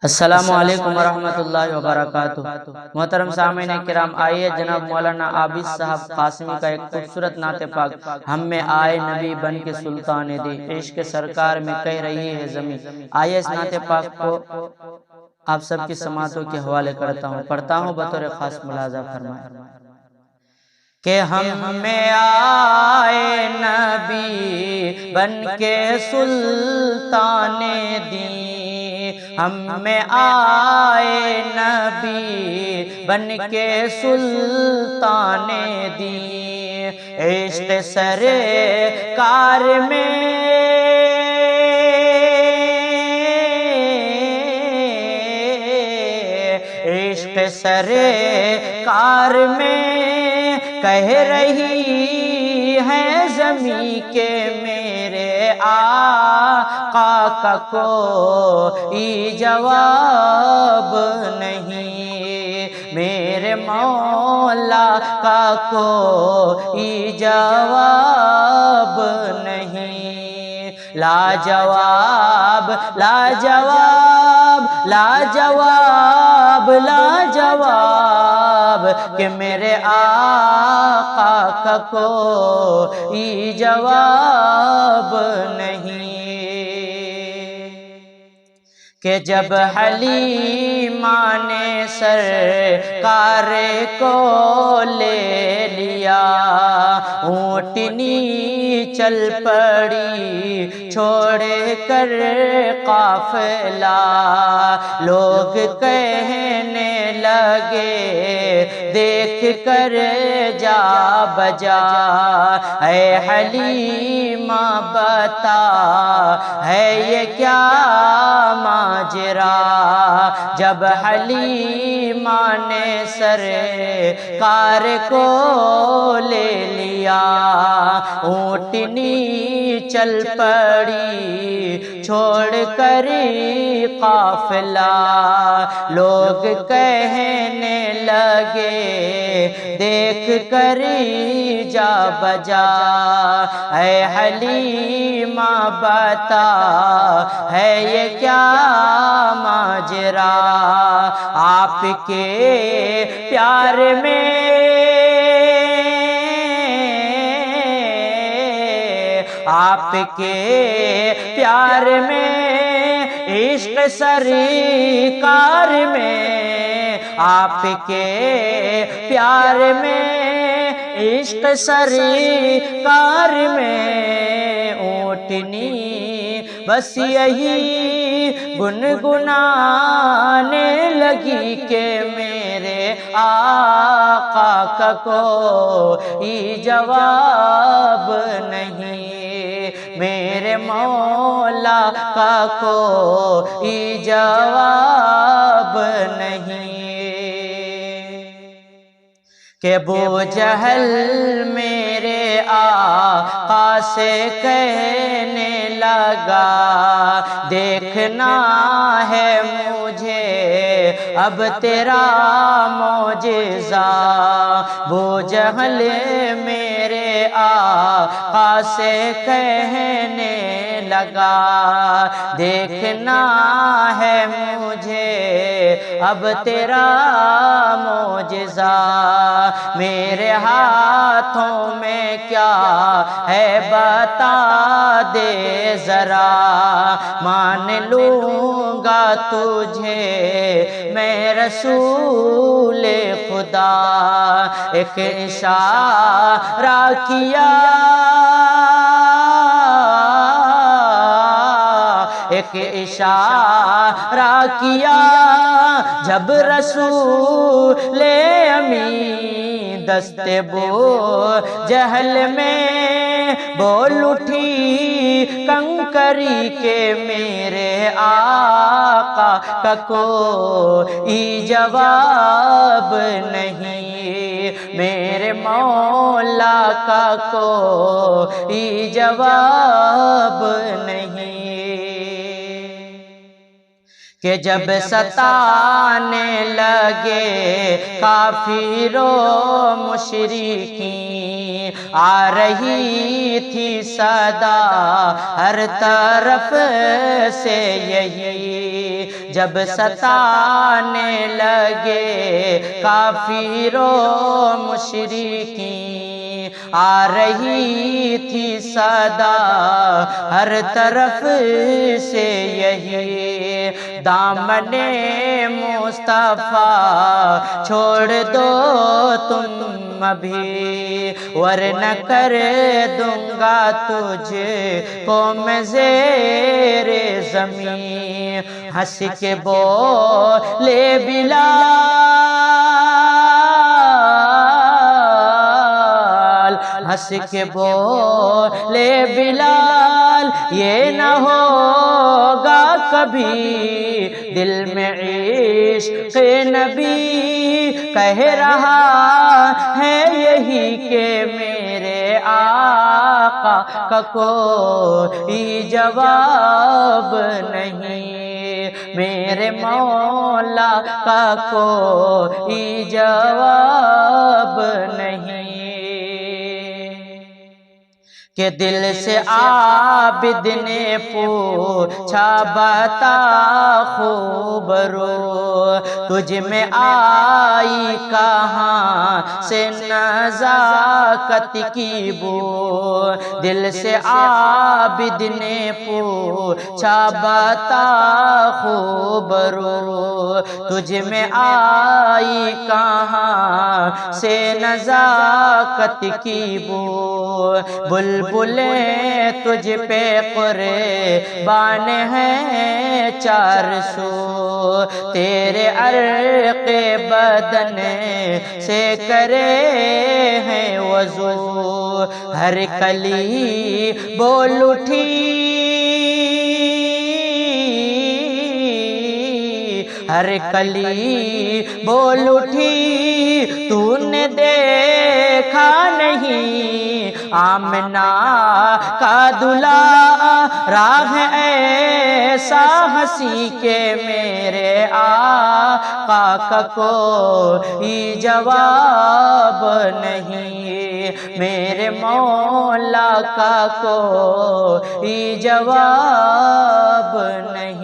السلام علیکم ورحمۃ اللہ وبرکاتہ۔ محترم سامعین کرام، آئیے جناب مولانا عابد صاحب قاسمی کا ایک خوبصورت نعت پاک ہم میں آئے نبی بن کے سلطان دی، عشق سرکار میں کہہ رہی ہے زمین۔ آئیے اس نعت پاک کو آپ سب کی سماعتوں کے حوالے کرتا ہوں، پڑھتا ہوں بطور خاص ملاحظہ فرمائیں کہ ہم میں آئے نبی بن کے سلطان دی، ہم میں آئے نبی بن کے سلطان دی، عشق سرکار میں عشق سرکار میں کہہ رہی ہے زمین کے میرے آقا کا کوئی جواب نہیں، میرے مولا کا کوئی جواب نہیں، لاجواب لاجواب لاجواب لاجواب کہ میرے آقا کا کوئی جواب نہیں، کہ جب حلیمہ نے سرکار کو لے لیا، اونٹنی چل پڑی چھوڑ کر قافلہ، لوگ کہنے لگے دیکھ کر جا بجا، اے حلیمہ بتا ہے یہ کیا ماجرا، جب حلیمہ نے سرکار کو لے لیا، اونٹنی چل پڑی چھوڑ کر قافلہ، لوگ کہنے لگے دیکھ کر جا بجا، اے حلیمہ بتا ہے یہ کیا ماجرا، آپ کے پیار میں آپ کے پیار میں عشق سرکار میں، آپ کے پیار میں عشق سرکار میں، اونٹنی بس یہی گنگنانے لگی کہ میرے آقا کا کوئی جواب نہیں، میرے مولا کا کوئی جواب نہیں، کہ ابو جہل میرے آقا سے کہنے لگا، دیکھنا ہے مجھے اب تیرا معجزہ، ابو جہل میرے آقا سے کہنے لگا، دیکھنا ہے مجھے اب تیرا معجزہ، میرے ہاتھوں میں کیا ہے بتا دے ذرا، مان لوں گا تجھے میں رسول خدا، ایک اشارہ کیا ایک اشارہ کیا، جب رسول امین دست بو جہل میں بول اٹھی کنکری کے میرے آقا کا کوئی جواب نہیں، میرے مولا کا کوئی جواب نہیں، کہ جب ستانے لگے کافر و مشرکین، آ رہی تھی صدا ہر طرف سے یہی، جب ستانے لگے کافر و مشرکین، آ رہی تھی صدا ہر طرف سے یہی، دامن مصطفیٰ چھوڑ دو تم ابھی، ورنہ کر دوں گا تجھ کو میں زیر زمین۔ ہنس کے بولے بلال، ہنس کے بولے بلال، یہ نہ ہوگا کبھی دل میں عشق نبی، کہہ رہا ہے یہی کہ میرے آقا کا کوئی جواب نہیں، میرے مولا کا کوئی جواب نہیں، کہ دل سے عابد نے پوچھا بتا خوبرو، تجھ میں آئی کہاں سے نزاکت کی بو، دل سے عابد نے پوچھا بتا خوبرو، تجھ میں آئی کہاں سے نزاکت کی بو، بلبلیں تجھ پہ قربان ہیں 400، تیرے عرق بدن سے کرے ہیں وضو، ہر کلی بول اٹھی، ہر کلی بول اٹھی، تو نے دیکھا نہیں آمنہ کا دلہا، راہ ایسا ہنسی کہ میرے آقا کا کوئی جواب نہیں، میرے مولا کا کوئی جواب نہیں۔